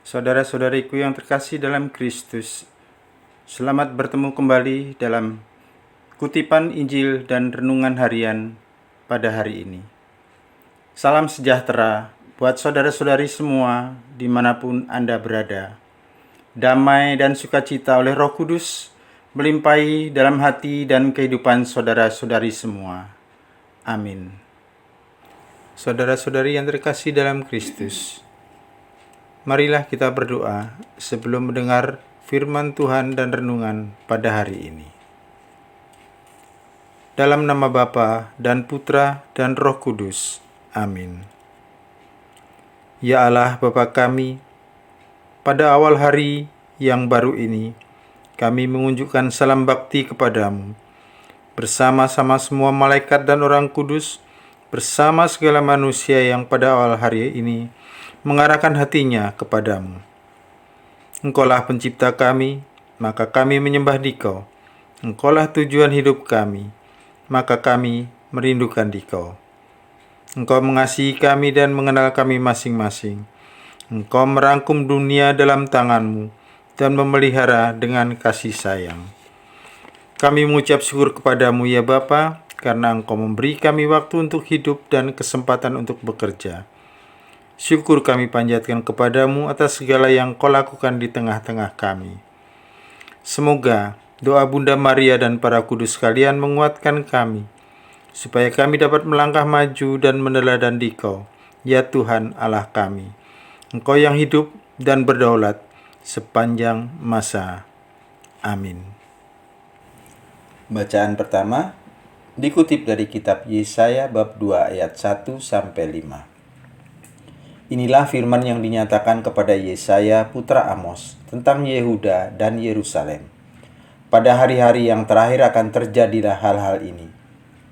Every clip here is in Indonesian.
Saudara-saudariku yang terkasih dalam Kristus, selamat bertemu kembali dalam kutipan Injil dan renungan harian pada hari ini. Salam sejahtera buat saudara-saudari semua dimanapun Anda berada. Damai dan sukacita oleh Roh Kudus melimpahi dalam hati dan kehidupan saudara-saudari semua. Amin. Saudara-saudari yang terkasih dalam Kristus, marilah kita berdoa sebelum mendengar firman Tuhan dan renungan pada hari ini. Dalam nama Bapa dan Putra dan Roh Kudus. Amin. Ya Allah Bapa kami, pada awal hari yang baru ini, kami mengunjukkan salam bakti kepadamu, bersama-sama semua malaikat dan orang kudus, bersama segala manusia yang pada awal hari ini mengarahkan hatinya kepadamu. Engkaulah pencipta kami, maka kami menyembah Dikau. Engkaulah tujuan hidup kami, maka kami merindukan Dikau. Engkau mengasihi kami dan mengenal kami masing-masing. Engkau merangkum dunia dalam tanganmu dan memelihara dengan kasih sayang. Kami mengucap syukur kepadamu ya Bapa, karena Engkau memberi kami waktu untuk hidup dan kesempatan untuk bekerja. Syukur kami panjatkan kepadamu atas segala yang Kau lakukan di tengah-tengah kami. Semoga doa Bunda Maria dan para kudus sekalian menguatkan kami, supaya kami dapat melangkah maju dan meneladani Dikau, ya Tuhan Allah kami. Engkau yang hidup dan berdaulat sepanjang masa. Amin. Bacaan pertama dikutip dari kitab Yesaya bab 2 ayat 1 sampai 5. Inilah firman yang dinyatakan kepada Yesaya putra Amos tentang Yehuda dan Yerusalem. Pada hari-hari yang terakhir akan terjadilah hal-hal ini.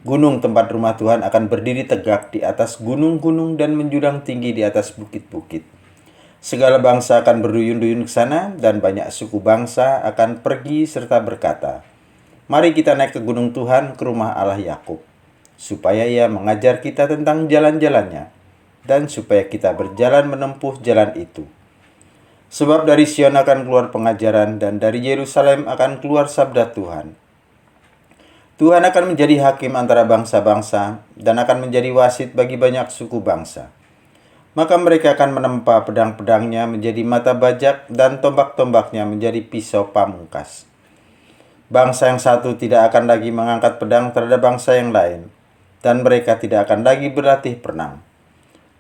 Gunung tempat rumah Tuhan akan berdiri tegak di atas gunung-gunung dan menjulang tinggi di atas bukit-bukit. Segala bangsa akan berduyun-duyun ke sana dan banyak suku bangsa akan pergi serta berkata, "Mari kita naik ke gunung Tuhan, ke rumah Allah Yakub, supaya Ia mengajar kita tentang jalan-jalannya, dan supaya kita berjalan menempuh jalan itu. Sebab dari Sion akan keluar pengajaran, dan dari Yerusalem akan keluar sabda Tuhan. Tuhan akan menjadi hakim antara bangsa-bangsa, dan akan menjadi wasit bagi banyak suku bangsa. Maka mereka akan menempa pedang-pedangnya menjadi mata bajak, dan tombak-tombaknya menjadi pisau pamungkas. Bangsa yang satu tidak akan lagi mengangkat pedang terhadap bangsa yang lain, dan mereka tidak akan lagi berlatih peranang.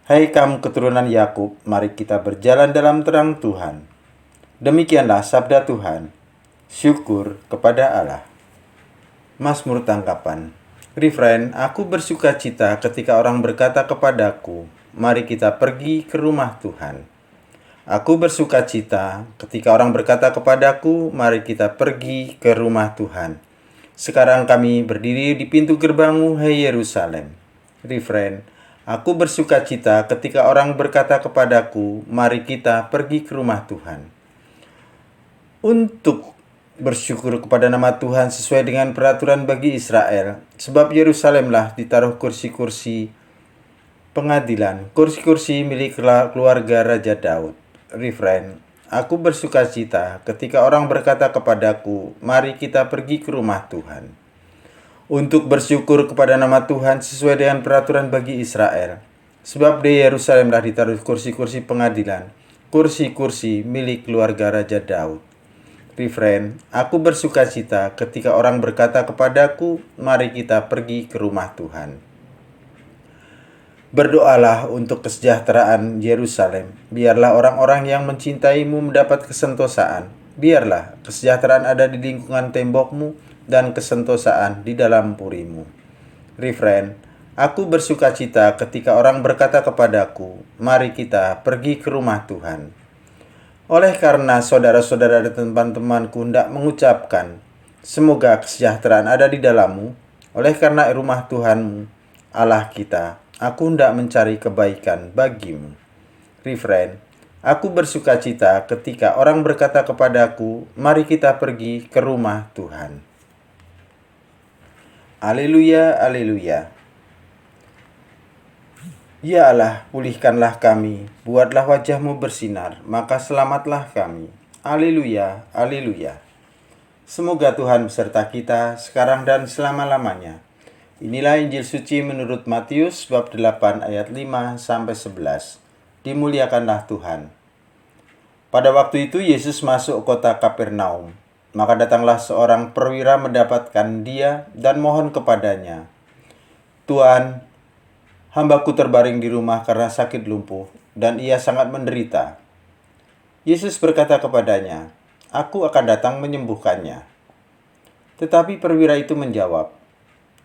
Hai kamu keturunan Yakub, mari kita berjalan dalam terang Tuhan." Demikianlah sabda Tuhan. Syukur kepada Allah. Mazmur tangkapan. Refrain, aku bersuka cita ketika orang berkata kepadaku, "Mari kita pergi ke rumah Tuhan." Aku bersuka cita ketika orang berkata kepadaku, "Mari kita pergi ke rumah Tuhan." Sekarang kami berdiri di pintu gerbangmu, hai Yerusalem. Refrain, aku bersuka cita ketika orang berkata kepadaku, "Mari kita pergi ke rumah Tuhan." Untuk bersyukur kepada nama Tuhan sesuai dengan peraturan bagi Israel, sebab Yerusalemlah ditaruh kursi-kursi pengadilan, kursi-kursi milik keluarga Raja Daud. Refrain, aku bersuka cita ketika orang berkata kepadaku, "Mari kita pergi ke rumah Tuhan." Untuk bersyukur kepada nama Tuhan sesuai dengan peraturan bagi Israel, sebab di Yerusalemlah ditaruh kursi-kursi pengadilan, kursi-kursi milik keluarga Raja Daud. Refrain, aku bersuka cita ketika orang berkata kepadaku, "Mari kita pergi ke rumah Tuhan." Berdoalah untuk kesejahteraan Yerusalem. Biarlah orang-orang yang mencintaimu mendapat kesentosaan. Biarlah kesejahteraan ada di lingkungan tembokmu dan kesentosaan di dalam purimu. Refrain, aku bersuka cita ketika orang berkata kepadaku, "Mari kita pergi ke rumah Tuhan." Oleh karena saudara-saudara dan teman-temanku hendak mengucapkan, "Semoga kesejahteraan ada di dalammu," oleh karena rumah Tuhanmu, Allah kita, aku hendak mencari kebaikan bagimu. Refrain, aku bersuka cita ketika orang berkata kepadaku, "Mari kita pergi ke rumah Tuhan." Haleluya, haleluya. Ya Allah, pulihkanlah kami, buatlah wajah-Mu bersinar, maka selamatlah kami. Haleluya, haleluya. Semoga Tuhan beserta kita sekarang dan selama-lamanya. Inilah Injil suci menurut Matius bab 8 ayat 5 sampai 11. Dimuliakanlah Tuhan. Pada waktu itu Yesus masuk kota Kapernaum. Maka datanglah seorang perwira mendapatkan dia dan mohon kepadanya, "Tuan, hambaku terbaring di rumah karena sakit lumpuh, dan ia sangat menderita." Yesus berkata kepadanya, "Aku akan datang menyembuhkannya." Tetapi perwira itu menjawab,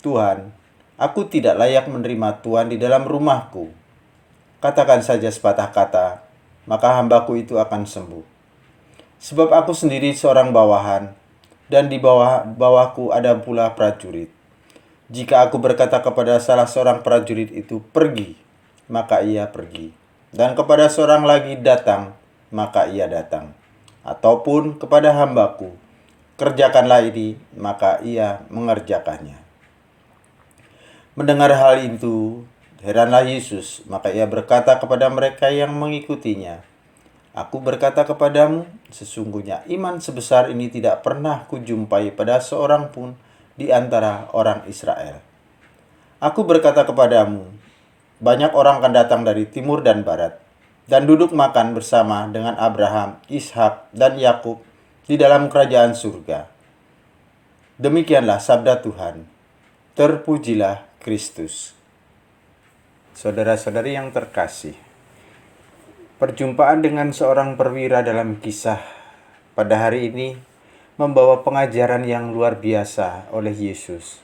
"Tuhan, aku tidak layak menerima Tuhan di dalam rumahku. Katakan saja sepatah kata, maka hambaku itu akan sembuh. Sebab aku sendiri seorang bawahan, dan di bawahku ada pula prajurit. Jika aku berkata kepada salah seorang prajurit itu, 'Pergi,' maka ia pergi. Dan kepada seorang lagi, 'Datang,' maka ia datang. Ataupun kepada hambaku, 'Kerjakanlah ini,' maka ia mengerjakannya." Mendengar hal itu, heranlah Yesus. Maka ia berkata kepada mereka yang mengikutinya, "Aku berkata kepadamu, sesungguhnya iman sebesar ini tidak pernah kujumpai pada seorang pun di antara orang Israel. Aku berkata kepadamu, banyak orang akan datang dari timur dan barat, dan duduk makan bersama dengan Abraham, Ishak, dan Yakub di dalam kerajaan surga." Demikianlah sabda Tuhan. Terpujilah Kristus. Saudara-saudari yang terkasih, perjumpaan dengan seorang perwira dalam kisah pada hari ini membawa pengajaran yang luar biasa oleh Yesus.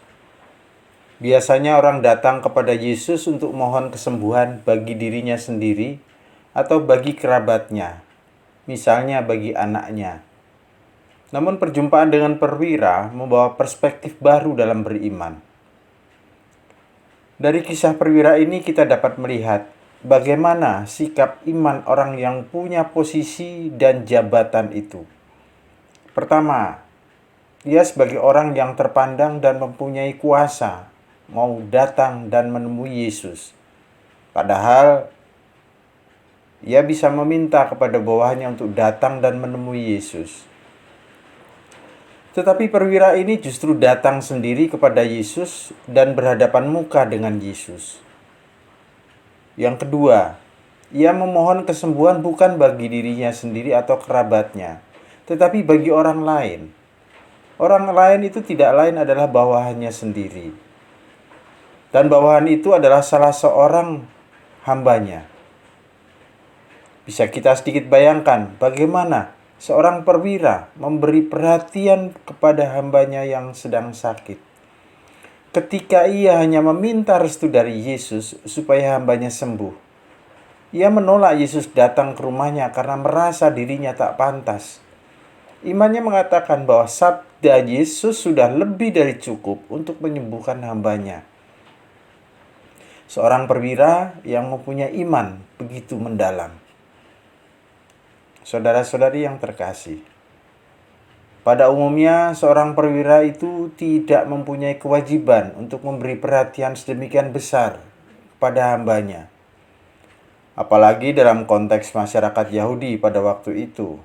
Biasanya orang datang kepada Yesus untuk mohon kesembuhan bagi dirinya sendiri atau bagi kerabatnya, misalnya bagi anaknya. Namun perjumpaan dengan perwira membawa perspektif baru dalam beriman. Dari kisah perwira ini kita dapat melihat bagaimana sikap iman orang yang punya posisi dan jabatan itu. Pertama, dia sebagai orang yang terpandang dan mempunyai kuasa mau datang dan menemui Yesus. Padahal ia bisa meminta kepada bawahannya untuk datang dan menemui Yesus. Tetapi perwira ini justru datang sendiri kepada Yesus dan berhadapan muka dengan Yesus. Yang kedua, ia memohon kesembuhan bukan bagi dirinya sendiri atau kerabatnya, tetapi bagi orang lain. Orang lain itu tidak lain adalah bawahannya sendiri. Dan bawahan itu adalah salah seorang hambanya. Bisa kita sedikit bayangkan bagaimana seorang perwira memberi perhatian kepada hambanya yang sedang sakit. Ketika ia hanya meminta restu dari Yesus supaya hambanya sembuh, ia menolak Yesus datang ke rumahnya karena merasa dirinya tak pantas. Imannya mengatakan bahwa sabda Yesus sudah lebih dari cukup untuk menyembuhkan hambanya. Seorang perwira yang mempunyai iman begitu mendalam. Saudara-saudari yang terkasih, pada umumnya seorang perwira itu tidak mempunyai kewajiban untuk memberi perhatian sedemikian besar kepada hambanya. Apalagi dalam konteks masyarakat Yahudi pada waktu itu.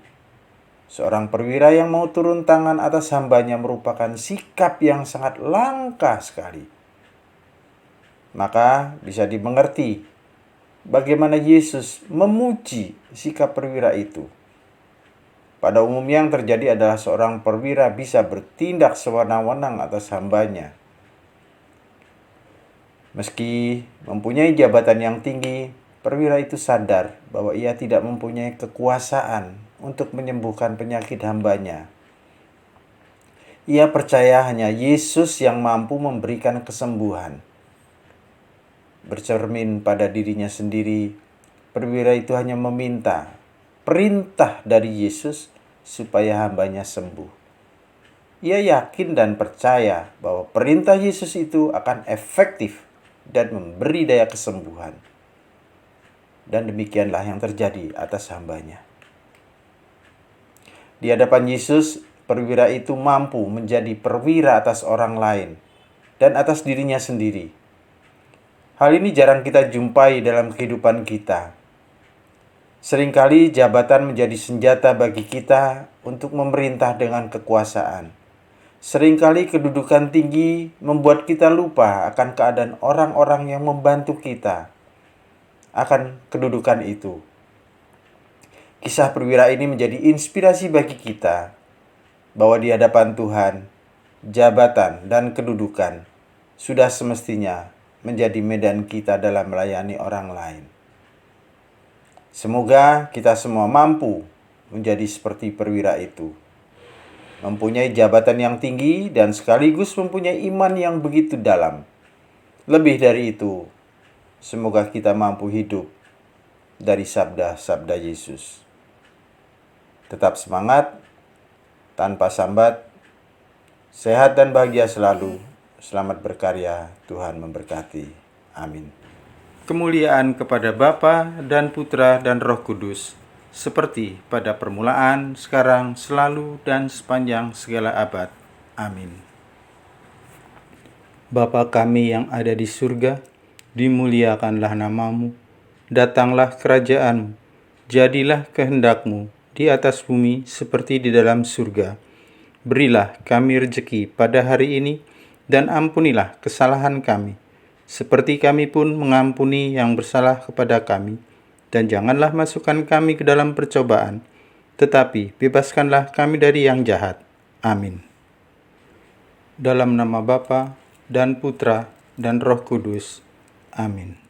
Seorang perwira yang mau turun tangan atas hambanya merupakan sikap yang sangat langka sekali. Maka bisa dimengerti bagaimana Yesus memuji sikap perwira itu. Pada umumnya yang terjadi adalah seorang perwira bisa bertindak sewenang-wenang atas hambanya. Meski mempunyai jabatan yang tinggi, perwira itu sadar bahwa ia tidak mempunyai kekuasaan untuk menyembuhkan penyakit hambanya. Ia percaya hanya Yesus yang mampu memberikan kesembuhan. Bercermin pada dirinya sendiri, perwira itu hanya meminta perintah dari Yesus supaya hambanya sembuh. Ia yakin dan percaya bahwa perintah Yesus itu akan efektif dan memberi daya kesembuhan. Dan demikianlah yang terjadi atas hambanya. Di hadapan Yesus, perwira itu mampu menjadi perwira atas orang lain dan atas dirinya sendiri. Hal ini jarang kita jumpai dalam kehidupan kita. Seringkali jabatan menjadi senjata bagi kita untuk memerintah dengan kekuasaan. Seringkali kedudukan tinggi membuat kita lupa akan keadaan orang-orang yang membantu kita akan kedudukan itu. Kisah perwira ini menjadi inspirasi bagi kita bahwa di hadapan Tuhan, jabatan dan kedudukan sudah semestinya menjadi medan kita dalam melayani orang lain. Semoga kita semua mampu menjadi seperti perwira itu, mempunyai jabatan yang tinggi dan sekaligus mempunyai iman yang begitu dalam. Lebih dari itu, semoga kita mampu hidup dari sabda-sabda Yesus. Tetap semangat, tanpa sambat, sehat dan bahagia selalu. Selamat berkarya, Tuhan memberkati. Amin. Kemuliaan kepada Bapa dan Putra dan Roh Kudus, seperti pada permulaan, sekarang, selalu, dan sepanjang segala abad. Amin. Bapa kami yang ada di surga, dimuliakanlah namamu, datanglah kerajaan-mu, jadilah kehendak-mu di atas bumi seperti di dalam surga. Berilah kami rejeki pada hari ini, dan ampunilah kesalahan kami, seperti kami pun mengampuni yang bersalah kepada kami. Dan janganlah masukkan kami ke dalam percobaan, tetapi bebaskanlah kami dari yang jahat. Amin. Dalam nama Bapa dan Putra dan Roh Kudus. Amin.